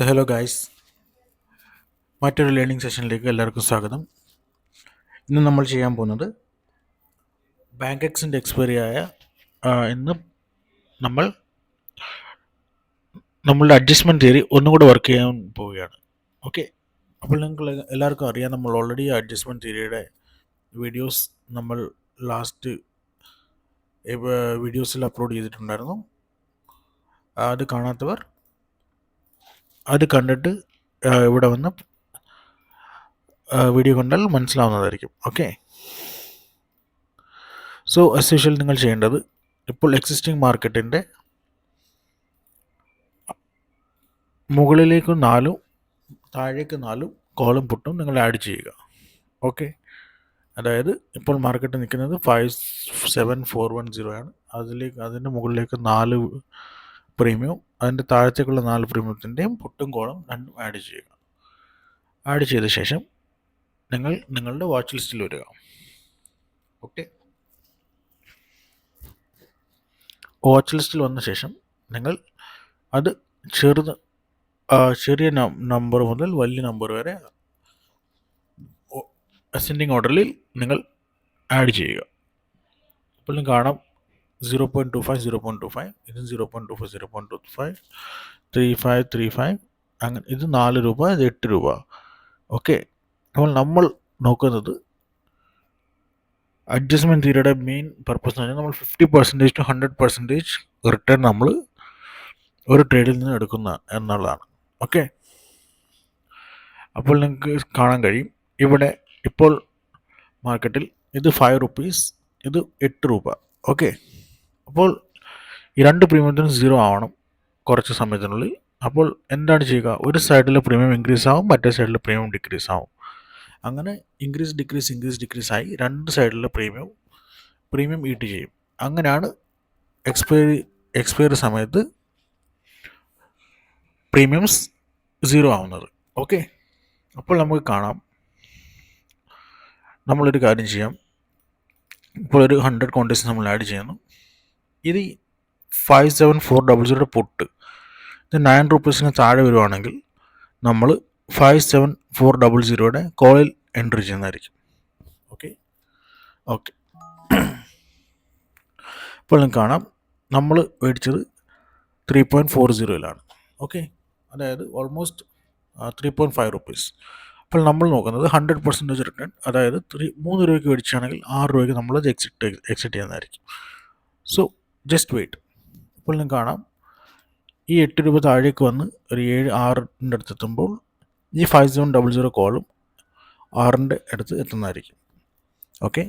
Hello guys, മറ്റൊരു learning സെഷനിലേക്ക് എല്ലാവർക്കും സ്വാഗതം. ഇന്ന് നമ്മൾ ചെയ്യാൻ പോകുന്നത് ബാങ്ക് എക്സിൻ്റെ എക്സ്പയറി ആയ ഇന്ന് നമ്മൾ നമ്മളുടെ അഡ്ജസ്റ്റ്മെൻറ്റ് തിയറി ഒന്നുകൂടെ വർക്ക് ചെയ്യാൻ പോവുകയാണ്. ഓക്കെ, അപ്പോൾ നിങ്ങൾക്ക് എല്ലാവർക്കും അറിയാം, നമ്മൾ ഓൾറെഡി അഡ്ജസ്റ്റ്മെൻറ്റ് തിയറിയുടെ വീഡിയോസ് നമ്മൾ ലാസ്റ്റ് വീഡിയോസിൽ അപ്ലോഡ് ചെയ്തിട്ടുണ്ടായിരുന്നു. അത് കാണാത്തവർ അത് കണ്ടിട്ട് ഇവിടെ വന്ന് വീഡിയോ കണ്ടാൽ മനസ്സിലാവുന്നതായിരിക്കും. ഓക്കെ, സോ ആസ് യൂഷ്വൽ നിങ്ങൾ ചെയ്യേണ്ടത്, ഇപ്പോൾ എക്സിസ്റ്റിംഗ് മാർക്കറ്റിൻ്റെ മുകളിലേക്ക് 4 താഴേക്ക് 4 കോളം പുട്ടും നിങ്ങൾ ആഡ് ചെയ്യുക. ഓക്കെ, അതായത് ഇപ്പോൾ മാർക്കറ്റ് നിൽക്കുന്നത് 57410 ആണ്. അതിൻ്റെ മുകളിലേക്ക് 4 പ്രീമിയം, അതിൻ്റെ താഴത്തേക്കുള്ള 4 പ്രീമിയത്തിൻ്റെയും പുട്ടും കോളം രണ്ടും ആഡ് ചെയ്യുക. ആഡ് ചെയ്ത ശേഷം നിങ്ങൾ നിങ്ങളുടെ വാച്ച് ലിസ്റ്റിൽ വരിക. ഓക്കെ, വാച്ച് ലിസ്റ്റിൽ വന്ന ശേഷം നിങ്ങൾ അത് ചെറിയ നമ്പർ മുതൽ വലിയ നമ്പർ വരെ അസെൻഡിങ് ഓർഡറിൽ നിങ്ങൾ ആഡ് ചെയ്യുക. അപ്പോൾ നിങ്ങൾക്ക് കാണാം 0.25 0.25, ഇത് 0.25 0.25 35 35, അങ്ങനെ ഇത് 4 രൂപ, ഇത് 8 രൂപ. ഓക്കെ, അപ്പോൾ നമ്മൾ നോക്കുന്നത് അഡ്ജസ്റ്റ്മെൻറ്റ് തിയറിയുടെ മെയിൻ പർപ്പസ് എന്ന് പറഞ്ഞാൽ നമ്മൾ 50% to 100% റിട്ടേൺ നമ്മൾ ഒരു ട്രേഡിൽ നിന്ന് എടുക്കുന്ന എന്നുള്ളതാണ്. ഓക്കെ, അപ്പോൾ നിങ്ങൾക്ക് കാണാൻ കഴിയും ഇവിടെ ഇപ്പോൾ മാർക്കറ്റിൽ ഇത് 5 റുപ്പീസ്, ഇത് 8 രൂപ. ഓക്കെ, അപ്പോൾ ഈ രണ്ട് പ്രീമിയത്തിനും 0 ആവണം കുറച്ച് സമയത്തിനുള്ളിൽ. അപ്പോൾ എന്താണ് ചെയ്യുക, ഒരു സൈഡിൽ പ്രീമിയം ഇൻക്രീസ് ആവും, മറ്റേ സൈഡിൽ പ്രീമിയം ഡിക്രീസ് ആവും. അങ്ങനെ ഇൻക്രീസ് ഡിക്രീസ് ആയി രണ്ട് സൈഡിലെ പ്രീമിയം ഈട്ട് ചെയ്യും. അങ്ങനെയാണ് എക്സ്പയറി സമയത്ത് പ്രീമിയംസ് 0 ആവുന്നത്. ഓക്കെ, അപ്പോൾ നമുക്ക് കാണാം, നമ്മളൊരു കാര്യം ചെയ്യാം. ഇപ്പോൾ ഒരു 100 ക്വാണ്ടിറ്റീസ് നമ്മൾ ആഡ് ചെയ്യുന്നു. ഇത് 57400 പുട്ട്, ഇത് 9 റുപ്പീസിന് താഴെ വരുവാണെങ്കിൽ നമ്മൾ 57400 കോളിൽ എൻട്രി ചെയ്യുന്നതായിരിക്കും. ഓക്കെ ഓക്കെ ഇപ്പോൾ നിങ്ങൾക്ക് കാണാം, നമ്മൾ മേടിച്ചത് 3.40 ഓക്കെ, അതായത് ഓൾമോസ്റ്റ് 3.5 റുപ്പീസ്. അപ്പോൾ നമ്മൾ നോക്കുന്നത് 100% റിട്ടേൺ, അതായത് 3 രൂപയ്ക്ക് മേടിച്ചാണെങ്കിൽ 6 രൂപയ്ക്ക് നമ്മളത് എക്സിറ്റ് ചെയ്യുന്നതായിരിക്കും. So just wait. ഇപ്പോൾ നിങ്ങൾക്ക് കാണാം, ഈ 8 രൂപ താഴേക്ക് വന്ന് ഒരു 7-6ൻ്റെ അടുത്ത് എത്തുമ്പോൾ ഈ 5700 കോളും 6ൻ്റെ അടുത്ത് എത്തുന്നതായിരിക്കും. Okay,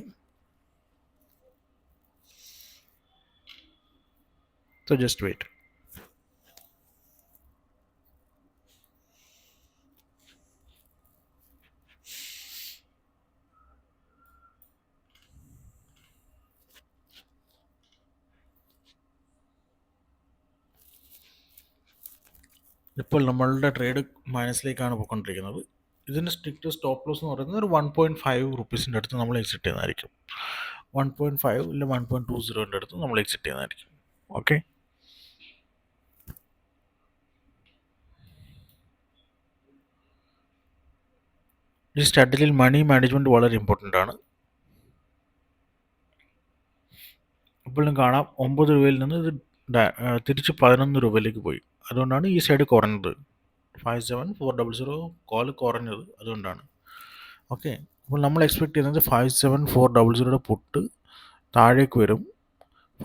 so just wait. ഇപ്പോൾ നമ്മളുടെ ട്രേഡ് മൈനസിലേക്കാണ് പോയിക്കൊണ്ടിരിക്കുന്നത്. ഇതിൻ്റെ സ്ട്രിക്റ്റ് സ്റ്റോപ്പ് ലോസ് എന്ന് പറയുന്നത് ഒരു 1.5 റുപ്പീസിൻ്റെ അടുത്ത് നമ്മൾ എക്സിറ്റ് ചെയ്യുന്നതായിരിക്കും. 1.5 ഇല്ല 1.20ൻ്റെ അടുത്ത് നമ്മൾ എക്സിറ്റ് ചെയ്യുന്നതായിരിക്കും. ഓക്കെ, ഈ സ്ട്രാറ്റജിയിൽ മണി മാനേജ്മെൻറ്റ് വളരെ ഇമ്പോർട്ടൻ്റ് ആണ്. ഇപ്പോൾ കാണാം, 9 രൂപയിൽ നിന്ന് ഇത് തിരിച്ച് 11 രൂപയിലേക്ക് പോയി. അതുകൊണ്ടാണ് ഈ സൈഡ് കുറഞ്ഞത്, 57400 കോൾ കുറഞ്ഞത് അതുകൊണ്ടാണ്. ഓക്കെ, അപ്പോൾ നമ്മൾ എക്സ്പെക്ട് ചെയ്യുന്നത് 57400 പുട്ട് താഴേക്ക് വരും,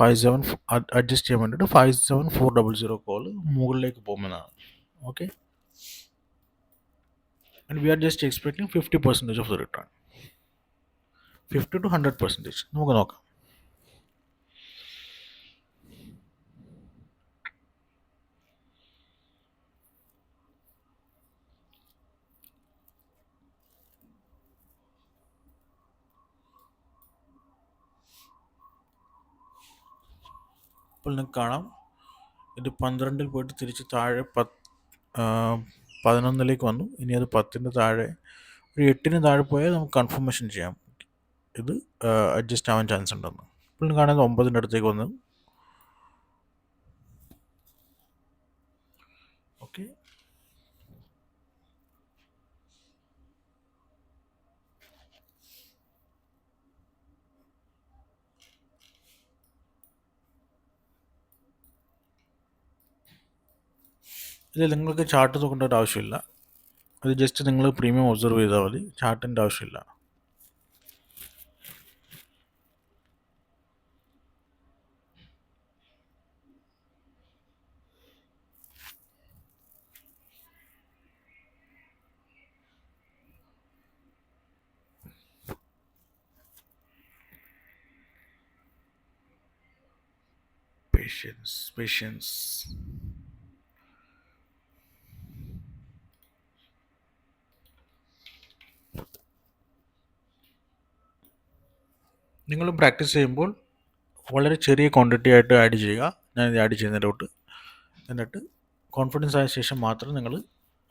57 അഡ്ജസ്റ്റ് ചെയ്യാൻ വേണ്ടിയിട്ട് 57400 കോൾ മുകളിലേക്ക് പോകുമെന്നാണ്. Okay, and we are just expecting 50% of the return, 50 to 100%. നമുക്ക് നോക്കാം. ഇപ്പോൾ നിങ്ങൾക്ക് കാണാം, ഇത് 12ൽ പോയിട്ട് തിരിച്ച് താഴെ 11ലേക്ക് വന്നു. ഇനി അത് 10ൻ്റെ താഴെ, ഒരു 8ന് താഴെ പോയാൽ നമുക്ക് കൺഫർമേഷൻ ചെയ്യാം ഇത് അഡ്ജസ്റ്റ് ആവാൻ ചാൻസ് ഉണ്ടെന്ന്. ഇപ്പോൾ കാണുന്നത് 9ൻ്റെ അടുത്തേക്ക് വന്നു. ഓക്കെ, ഇതിൽ നിങ്ങൾക്ക് ചാർട്ട് നോക്കേണ്ട ഒരു ആവശ്യമില്ല. അത് ജസ്റ്റ് നിങ്ങൾ പ്രീമിയം ഒബ്സർവ് ചെയ്താൽ മതി, ചാർട്ടിൻ്റെ ആവശ്യമില്ല. പേഷ്യൻസ്. നിങ്ങളും പ്രാക്ടീസ് ചെയ്യുമ്പോൾ വളരെ ചെറിയ ക്വാണ്ടിറ്റി ആയിട്ട് ആഡ് ചെയ്യുക. ഞാനിത് ആഡ് ചെയ്യുന്നതിലോട്ട്, എന്നിട്ട് കോൺഫിഡൻസ് ആയ ശേഷം മാത്രം നിങ്ങൾ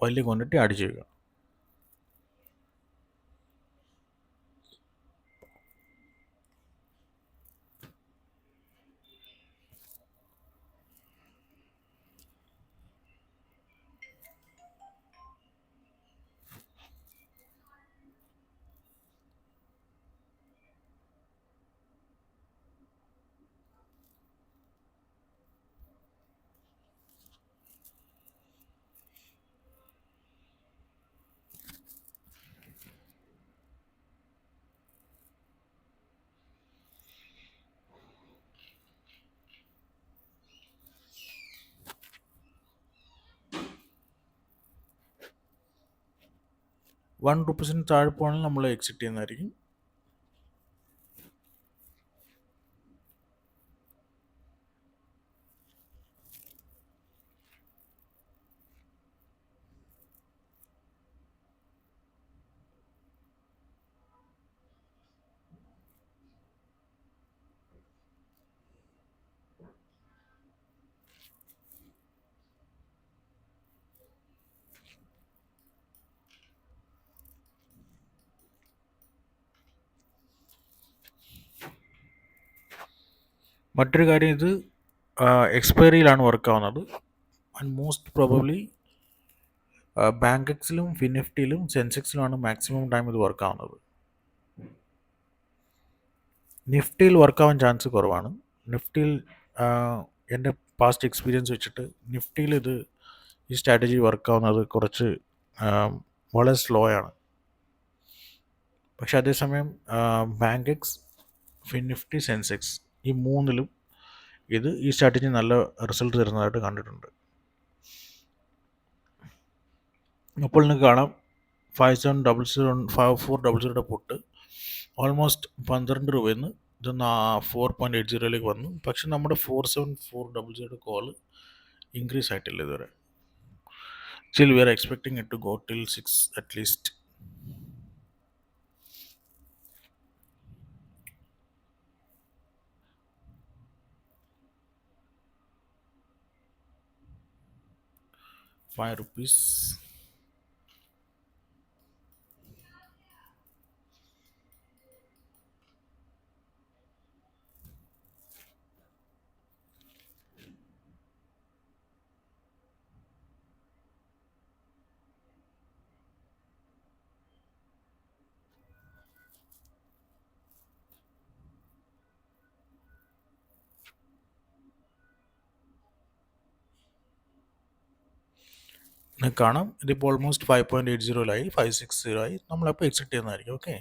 വലിയ ക്വാണ്ടിറ്റി ആഡ് ചെയ്യുക. ₹1 താഴെ പോകണമെങ്കിൽ നമ്മൾ എക്സിറ്റ് ചെയ്യുന്നതായിരിക്കും. മറ്റൊരു കാര്യം, ഇത് എക്സ്പയറിയിലാണ് വർക്ക് ആവുന്നത്. ആൻഡ് മോസ്റ്റ് പ്രോബബ്ലി ബാങ്ക് എക്സിലും ഫിനിഫ്റ്റിയിലും സെൻസെക്സിലുമാണ് മാക്സിമം ടൈം ഇത് വർക്ക് ആവുന്നത്. നിഫ്റ്റിയിൽ വർക്ക് ആവാൻ ചാൻസ് കുറവാണ്. നിഫ്റ്റിയിൽ എൻ്റെ പാസ്റ്റ് എക്സ്പീരിയൻസ് വെച്ചിട്ട് നിഫ്റ്റിയിൽ ഈ സ്ട്രാറ്റജി വർക്ക് ആവുന്നത് കുറച്ച് വളരെ സ്ലോ ആണ്. പക്ഷെ അതേസമയം ബാങ്ക് എക്സ്, ഫിനിഫ്റ്റി, സെൻസെക്സ് ഈ മൂന്നിലും ഈ സ്ട്രാറ്റജി നല്ല റിസൾട്ട് തരുന്നതായിട്ട് കണ്ടിട്ടുണ്ട്. അപ്പോൾ നിങ്ങൾക്ക് കാണാം 5700 പൊട്ട് ഓൾമോസ്റ്റ് ₹12 ഇതൊന്ന് 4.80 വന്നു. പക്ഷെ നമ്മുടെ 47400 കോള് ഇൻക്രീസ് ആയിട്ടില്ല ഇതുവരെ. Still we are expecting it to go till 6 at least. ₹5. നിങ്ങൾക്ക് കാണാം ഇതിപ്പോൾ ഓൾമോസ്റ്റ് 5.80 560 നമ്മളപ്പോൾ എക്സിറ്റ് ചെയ്യുന്നതായിരിക്കും. ഓക്കെ,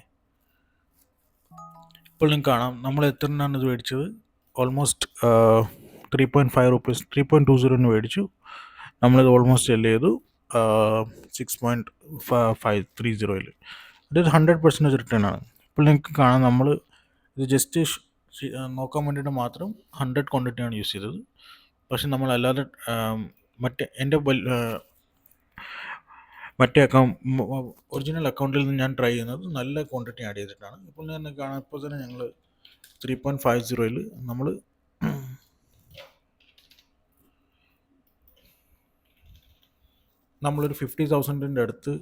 ഇപ്പോൾ നിങ്ങൾക്ക് കാണാം നമ്മൾ എത്രയാണ് ഇത് മേടിച്ചത്. ഓൾമോസ്റ്റ് ₹3.5 3.20 മേടിച്ചു. നമ്മളിത് ഓൾമോസ്റ്റ് സെല് ചെയ്തു 6.530. ഇതൊരു 100% റിട്ടേൺ ആണ്. ഇപ്പോൾ നിങ്ങൾക്ക് കാണാം നമ്മൾ ഇത് ജസ്റ്റ് നോക്കാൻ വേണ്ടിയിട്ട് മാത്രം 100 ക്വാണ്ടിറ്റിയാണ് യൂസ് ചെയ്തത്. പക്ഷെ നമ്മളല്ലാതെ മറ്റേ ഒറിജിനൽ അക്കൗണ്ടിൽ നിന്ന് ഞാൻ ട്രൈ ചെയ്യുന്നത് നല്ല ക്വാണ്ടിറ്റി ആഡ് ചെയ്തിട്ടാണ്. ഇപ്പോൾ ഞാൻ കാണാം, ഇപ്പോൾ തന്നെ ഞങ്ങൾ 3.50 നമ്മളൊരു 50,000 അടുത്ത്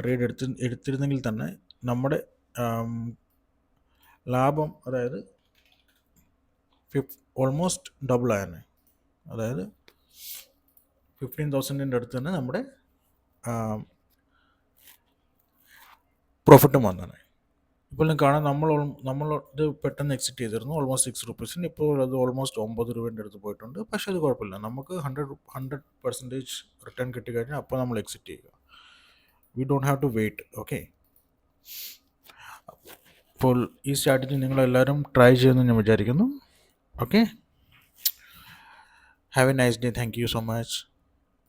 ട്രേഡ് എടുത്തിരുന്നെങ്കിൽ തന്നെ നമ്മുടെ ലാഭം അതായത് ഓൾമോസ്റ്റ് ഡബിൾ ആയനെ. അതായത് 15,000 അടുത്ത് തന്നെ നമ്മുടെ പ്രോഫിറ്റും വന്നേ. ഇപ്പോൾ നിങ്ങൾക്ക് കാണാം നമ്മൾ ഇത് പെട്ടെന്ന് എക്സിറ്റ് ചെയ്തിരുന്നു ഓൾമോസ്റ്റ് 6 റുപ്പീസിന്. ഇപ്പോൾ അത് ഓൾമോസ്റ്റ് 9 രൂപേൻ്റെ അടുത്ത് പോയിട്ടുണ്ട്. പക്ഷേ അത് കുഴപ്പമില്ല, നമുക്ക് 100% റിട്ടേൺ കിട്ടിക്കഴിഞ്ഞാൽ അപ്പോൾ നമ്മൾ എക്സിറ്റ് ചെയ്യുക. We don't have to wait. Okay, അപ്പോൾ ഈ സ്ട്രാറ്റജി നിങ്ങളെല്ലാവരും ട്രൈ ചെയ്യുമെന്ന് ഞാൻ വിചാരിക്കുന്നു. Okay, have a nice day. Thank you so much.